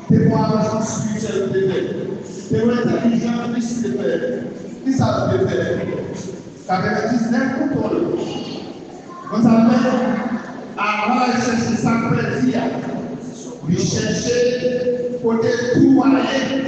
c'est pour l'argent spirituel de faire, c'est pour l'intelligence de faire. Qui ça peut faire? Ça fait 19 contrôles. Vous savez, avant de chercher sa plaisir, lui chercher côté tout aller,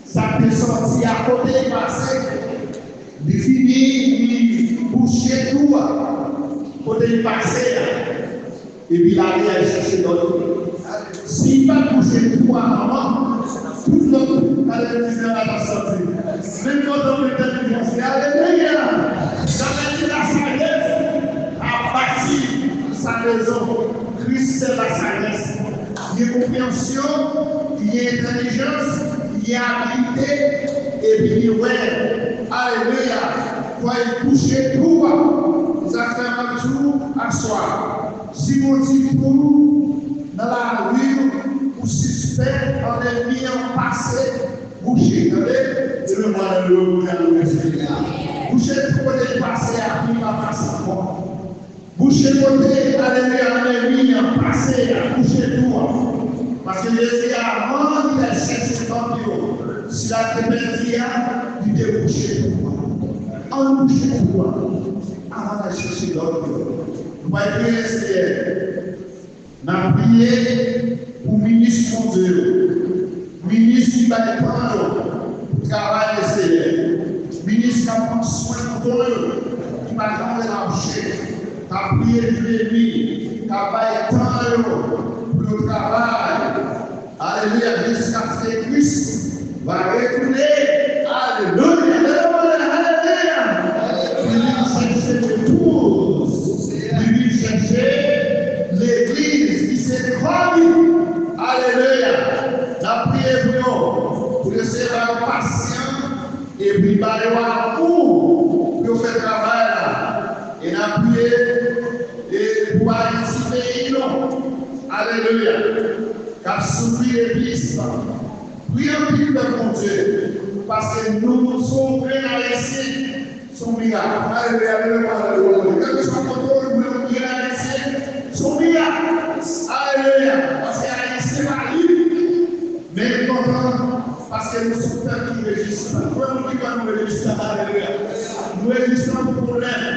ça peut sortir à côté passé, lui finir, lui boucher tout, côté passé, et puis il aller chercher l'autre. S'il va boucher tout avant, tout l'autre, allez, va sortir. Même quand on est intelligence, alléluia, ça veut dire la sagesse a bâti sa maison. Christ c'est la sagesse. Il y a compréhension, il y a intelligence, il y a habilité, et puis ouais, alléluia, quand il couche tout, ça fait un jour à soir. Si vous dites pour dans la rue, ou suspect, on est mis en passé, boucher, vous savez, et le mois de l'eau, vous allez boucher pour les passer à qui va passer quoi. Boucher côté, alléluia, on est mis en passé à boucher tout. Parce que Jésus avant, il a cherché dans le si la thématique, il débouché tout. On bouche tout. Avant de chercher dans le nous voyons Seigneur. Nous avons prié pour le ministre de Dieu. Le ministre qui va dépendre du travail de Seigneur. Le ministre qui va prendre soin de eux, qui va jamais lâcher. Nous avons prié pour lui, qui va étendre pour le travail. Alléluia, jusqu'à ce que Christ va retourner. Alléluia, alléluia. L'église qui s'est grandie. Alléluia. La prière pour le Seigneur patient et puis par l'amour pour faire travail là. Et la prière et pour Haïti pays non. Alléluia. Car souffrir l'église. Prions pour le bon Dieu. Parce que nous sommes prêts à laisser son miracle. Alléluia. Alléluia. Quel que soit le contrôle, nous voulons prier à laisser son miracle. Alléluia. Parce qu'elle est libre. Mais content, parce que nous sommes qui résistons. Nous résistons. Alléluia. Nous résistons pour problème.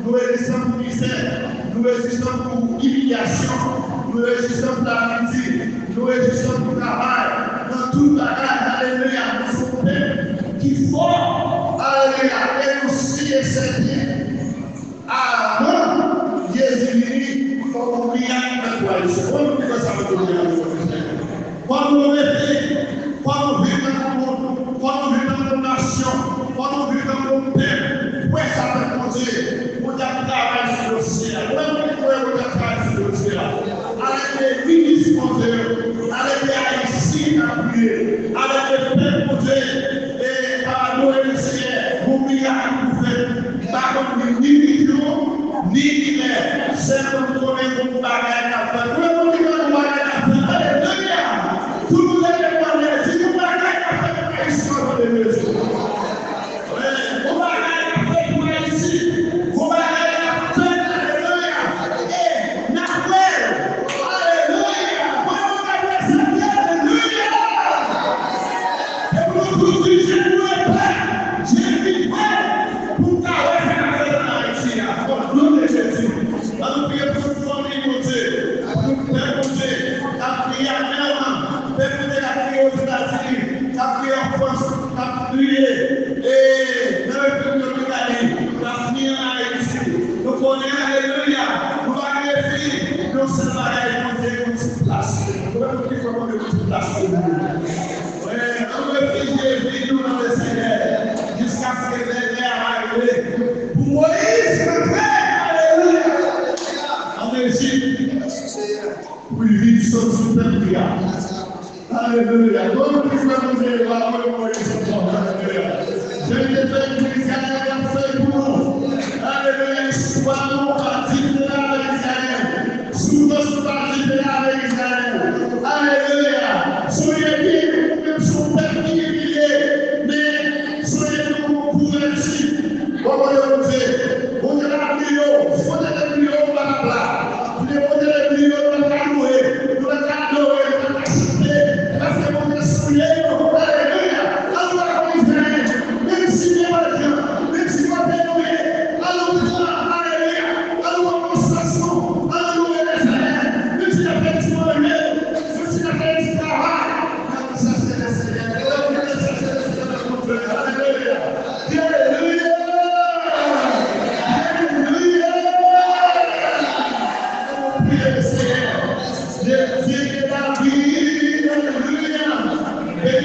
Nous résistons pour misère. Nous résistons pour humiliation. Nous résistons pour la musique. Nous résistons pour le travail. Dans tout bagage. Alléluia. Nous sommes prêts qui font. Alléluia. Et nous suivons cette vie. Avant Jésus, il faut qu'on prie à la coalition. Quand nous mettons, quand nous vivons dans le monde, quand nous vivons dans nos nations, quand nous vivons dans nos pays, où est-ce que ça peut compter? Où est-ce que ça travaille sur le ciel? Où est-ce que ça travaille sur le ciel? Avec les ministres mondiaux, avec les Haïtiens appuyés, avec les peuples mondiaux, et par nous et le Seigneur, vous miracles vous faites, pas comme ni millions, ni milliers, c'est comme nous connaissons nos bagages à faire. Nous connaissons nos bagages à faire. Alléluia! Tout le monde est demandé, si nous bagages à faire, nous sommes les maisons. Vous bagages à faire pour ici, vous bagages à faire, alléluia! Et Nahuel, alléluia! Vous bagages à faire, alléluia! Et pour nous tous, j'ai loué Père, j'ai dit Père, pour qu'à faire la Haïti, pour nous les Jésus. Nous prions pour toute famille, mon Dieu, pour tout peuple, mon Dieu, à prier à Néerlande, permettez la prière aux États-Unis, la prière en France, la prière et dans le pays de l'Italie, la prière en Haïti. Nous connaissons, alléluia, nous allons faire, nous sommes bagages, mon Dieu, nous sommes placés. Nous allons prier comment nous sommes placés. Oui, nous réfugiés, nous dans le Seigneur, jusqu'à ce que les mères arrivent. Pour Moïse, le Père, en Égypte, pour vivre sur le peuple. Alléluia. Comme nous pouvons dire, la mort de Moïse, alléluia. Je vais te faire une Israël, fait pour nous. Alléluia. Sois-nous partis de l'Israël. Sois-nous partis de l'Israël. Alléluia. Soyez libres, même si on perd qui est lié, mais soyez nous pour réussir. Comment on dit? On est là, il faut des millions par là. Nous devons des millions de cadeaux, nous devons cadeaux, nous devons acheter. escravage